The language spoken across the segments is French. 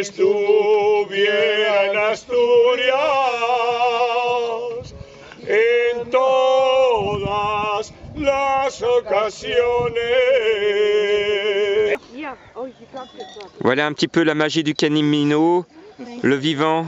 Estuviera en Asturias en todas las ocasiones. Voilà un petit peu la magie du Camino, le vivant.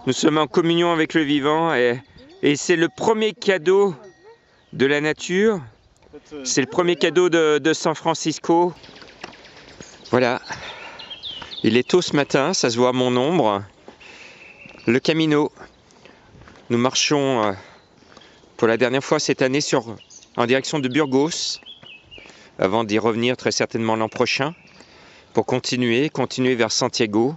Nous sommes en communion avec le vivant et c'est le premier cadeau de la nature. C'est le premier cadeau de San Francisco. Voilà. Il est tôt ce matin, ça se voit à mon ombre. Le Camino. Nous marchons pour la dernière fois cette année en direction de Burgos, avant d'y revenir très certainement l'an prochain, pour continuer vers Santiago.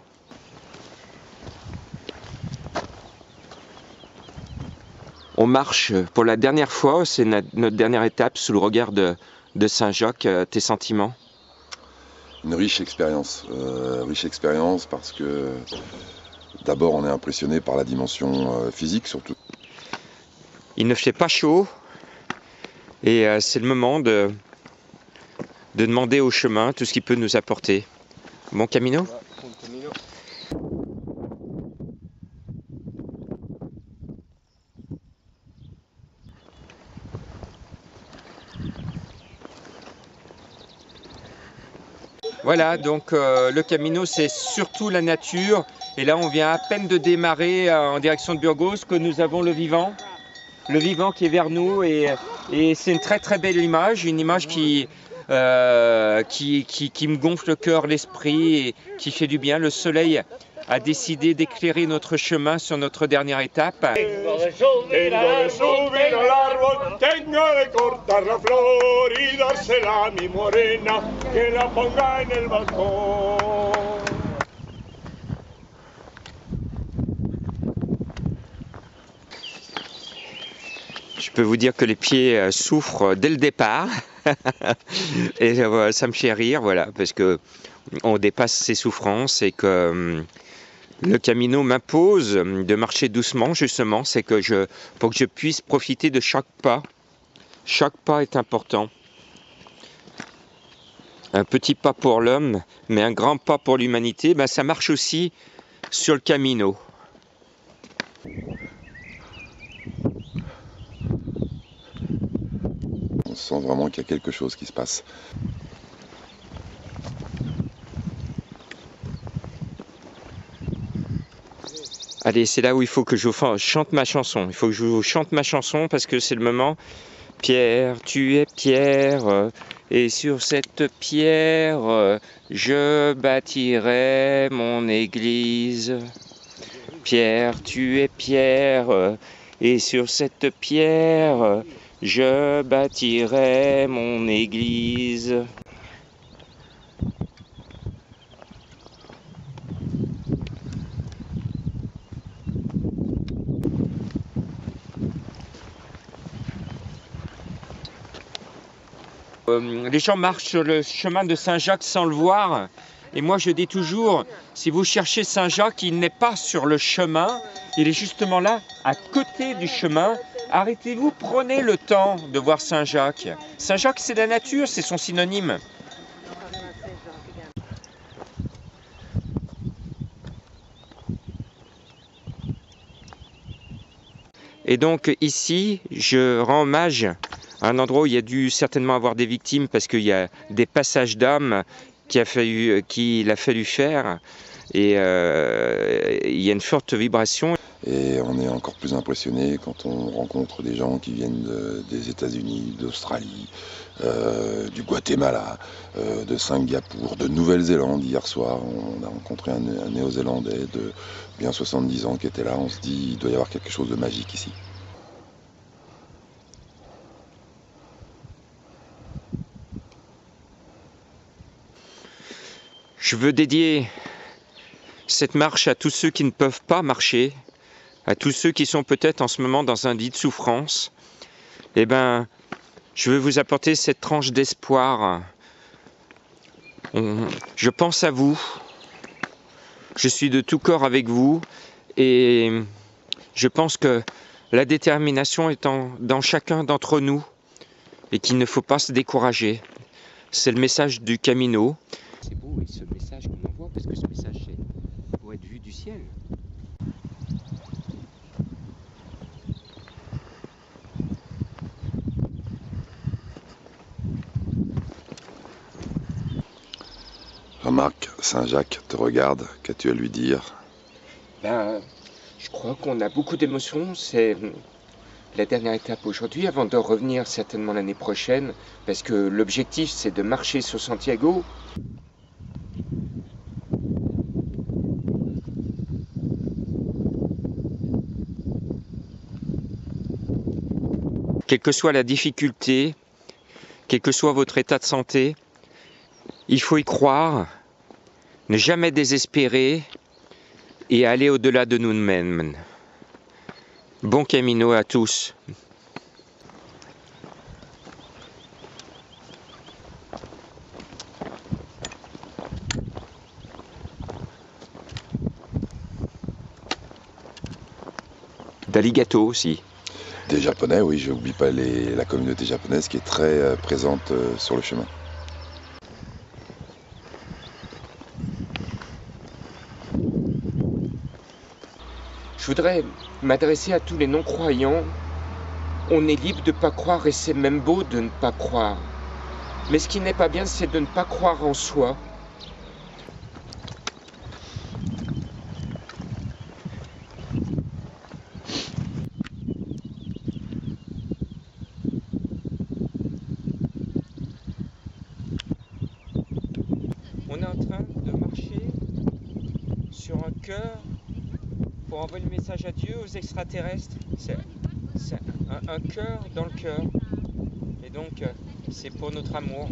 On marche pour la dernière fois, c'est notre dernière étape sous le regard de Saint-Jacques. Tes sentiments? Une riche expérience parce que d'abord on est impressionné par la dimension physique surtout. Il ne fait pas chaud et c'est le moment de demander au chemin tout ce qu'il peut nous apporter. Bon Camino? Voilà, donc le Camino, c'est surtout la nature. Et là, on vient à peine de démarrer en direction de Burgos, que nous avons le vivant qui est vers nous. Et c'est une très très belle image, une image qui me gonfle le cœur, l'esprit et qui fait du bien. Le soleil a décidé d'éclairer notre chemin sur notre dernière étape. Tengo de subir al árbol, tengo de cortar la flor y dársela a mi morena, que la ponga en el balcón. Je peux vous dire que les pieds souffrent dès le départ et ça me fait rire, voilà, parce que on dépasse ses souffrances et que le Camino m'impose de marcher doucement, justement, c'est que pour que je puisse profiter de chaque pas. Chaque pas est important. Un petit pas pour l'homme, mais un grand pas pour l'humanité, ben ça marche aussi sur le Camino. On sent vraiment qu'il y a quelque chose qui se passe. Allez, c'est là où il faut que je chante ma chanson. Il faut que je vous chante ma chanson parce que c'est le moment. Pierre, tu es pierre, et sur cette pierre, je bâtirai mon église. Pierre, tu es pierre, et sur cette pierre, je bâtirai mon église. Les gens marchent sur le chemin de Saint-Jacques sans le voir. Et moi je dis toujours, si vous cherchez Saint-Jacques, il n'est pas sur le chemin, il est justement là, à côté du chemin. Arrêtez-vous, prenez le temps de voir Saint-Jacques. Saint-Jacques, c'est la nature, c'est son synonyme. Et donc ici, je rends hommage à un endroit où il y a dû certainement avoir des victimes parce qu'il y a des passages d'âmes qu'il a fallu faire et il y a une forte vibration. Et on est encore plus impressionné quand on rencontre des gens qui viennent des États-Unis, d'Australie, du Guatemala, de Singapour, de Nouvelle-Zélande. Hier soir, on a rencontré un Néo-Zélandais de bien 70 ans qui était là. On se dit, il doit y avoir quelque chose de magique ici. Je veux dédier cette marche à tous ceux qui ne peuvent pas marcher, à tous ceux qui sont peut-être en ce moment dans un lit de souffrance. Eh bien, je veux vous apporter cette tranche d'espoir. Je pense à vous, je suis de tout cœur avec vous et je pense que la détermination est dans chacun d'entre nous et qu'il ne faut pas se décourager. C'est le message du Camino. c'est beau, et ce message qu'on envoie, parce que ce message c'est pour être vu du ciel. Jean-Marc, Saint-Jacques te regarde, qu'as-tu à lui dire? Ben, je crois qu'on a beaucoup d'émotions, c'est la dernière étape aujourd'hui, avant de revenir certainement l'année prochaine, parce que l'objectif c'est de marcher sur Santiago. Quelle que soit la difficulté, quel que soit votre état de santé, il faut y croire, ne jamais désespérer et aller au-delà de nous-mêmes. Bon camino à tous. D'Aligato aussi. Des Japonais, oui, je n'oublie pas la communauté japonaise qui est très présente sur le chemin. Je voudrais m'adresser à tous les non-croyants. On est libre de ne pas croire et c'est même beau de ne pas croire. Mais ce qui n'est pas bien, c'est de ne pas croire en soi. On est en train de marcher sur un cœur pour envoyer le message à Dieu, aux extraterrestres. C'est un cœur dans le cœur. Et donc, c'est pour notre amour.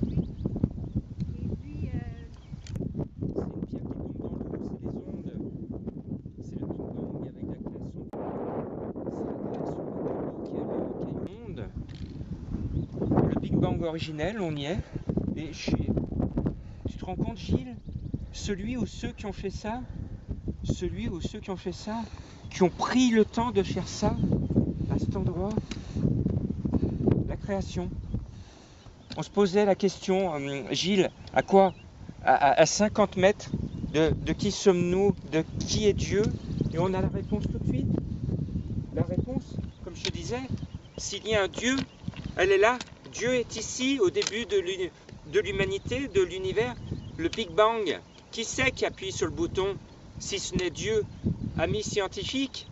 C'est une pierre qui tombe dans l'eau, c'est des ondes. C'est le Big Bang avec la création. C'est la création du monde. Le Big Bang originel, on y est. Et tu te rends compte, Gilles, celui ou ceux qui ont fait ça, qui ont pris le temps de faire ça, à cet endroit, la création. On se posait la question, Gilles, à quoi? À 50 mètres de qui sommes-nous, de qui est Dieu? Et on a la réponse tout de suite. La réponse, comme je te disais, s'il y a un Dieu, elle est là. Dieu est ici, au début de l'humanité, de l'univers. Le Big Bang, qui c'est qui appuie sur le bouton, si ce n'est Dieu? Amis scientifiques,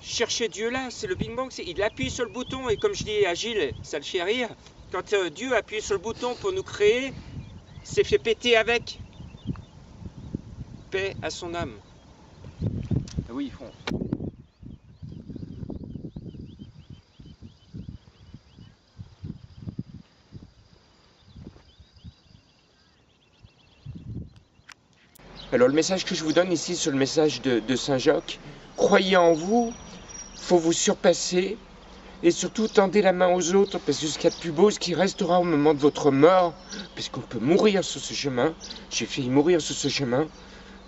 cherchez Dieu là, c'est le Big Bang, il appuie sur le bouton, et comme je dis à Gilles, ça le fait rire, quand Dieu appuie sur le bouton pour nous créer, c'est fait péter avec. Paix à son âme. Ah oui, ils font. Alors le message que je vous donne ici, c'est le message de Saint-Jacques. Croyez en vous, faut vous surpasser, et surtout tendez la main aux autres, parce que ce qu'il y a de plus beau, ce qui restera au moment de votre mort, puisqu'on peut mourir sur ce chemin, j'ai failli mourir sur ce chemin,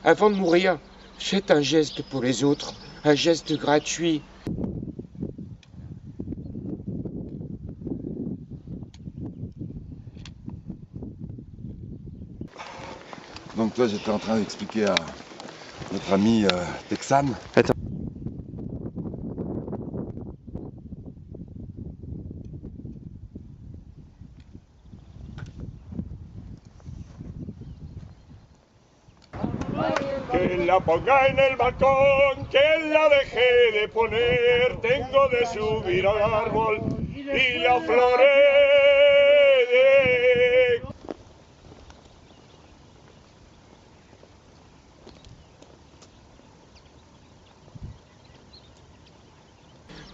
avant de mourir, faites un geste pour les autres, un geste gratuit. Donc toi, j'étais en train d'expliquer à notre ami Texane. Attends. Que la ponga en el balcón, que la deje de poner, tengo de subir al árbol y la floré de...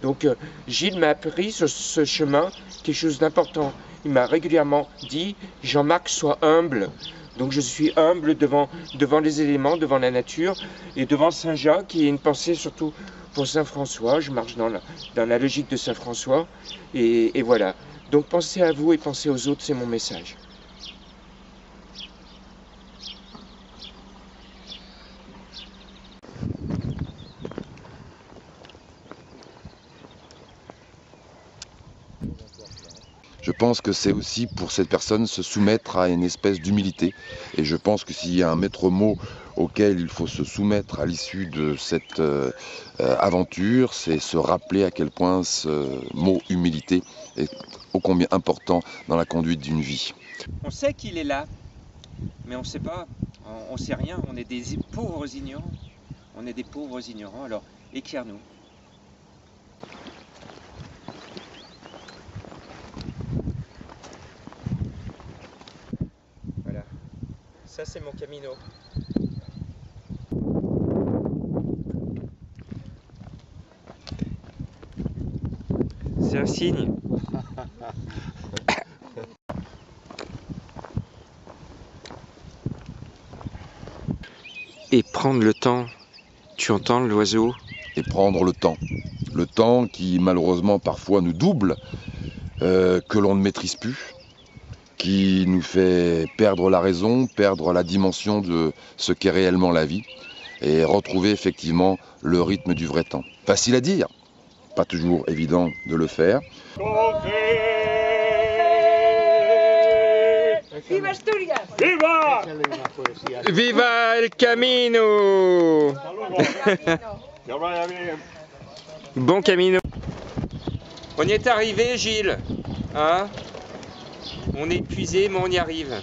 Donc Gilles m'a appris sur ce chemin quelque chose d'important. Il m'a régulièrement dit, Jean-Marc, sois humble. Donc je suis humble devant les éléments, devant la nature et devant Saint-Jacques, et une pensée surtout pour Saint-François. Je marche dans la logique de Saint-François et voilà. Donc pensez à vous et pensez aux autres, c'est mon message. Je pense que c'est aussi pour cette personne se soumettre à une espèce d'humilité. Et je pense que s'il y a un maître mot auquel il faut se soumettre à l'issue de cette aventure, c'est se rappeler à quel point ce mot humilité est ô combien important dans la conduite d'une vie. On sait qu'il est là, mais on ne sait pas, on ne sait rien, on est des pauvres ignorants. On est des pauvres ignorants, alors éclaire-nous. Voilà, ça c'est mon camino. C'est un signe. Et prendre le temps, tu entends l'oiseau? Et prendre le temps qui malheureusement parfois nous double, que l'on ne maîtrise plus, qui nous fait perdre la raison, perdre la dimension de ce qu'est réellement la vie, et retrouver effectivement le rythme du vrai temps. Facile à dire, pas toujours évident de le faire. ¡Viva Asturias! ¡Viva! Viva el camino! Que vaya bien. Bon camino. On y est arrivé, Gilles. Hein? On est épuisé, mais on y arrive.